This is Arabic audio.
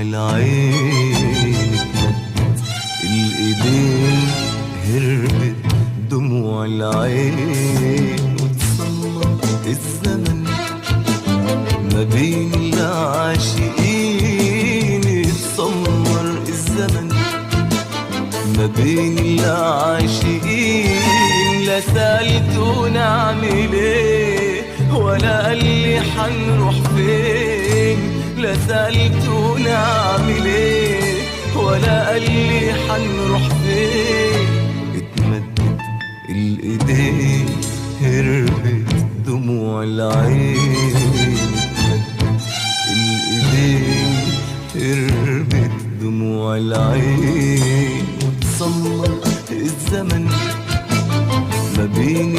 العين اتمدت، الايدين هربت دموع العين، وتصمم الزمن ما بين العاشقين، يتسمر الزمن ما بين العاشقين. لا سألته نعمل ايه ولا قال لي حنروح فين، لا سألته نعمل ايه ولا قال لي حنروح فين. اتمدت الايدين هربت دموع العين، الايدين هربت دموع العين، وتصمر الزمن ما بين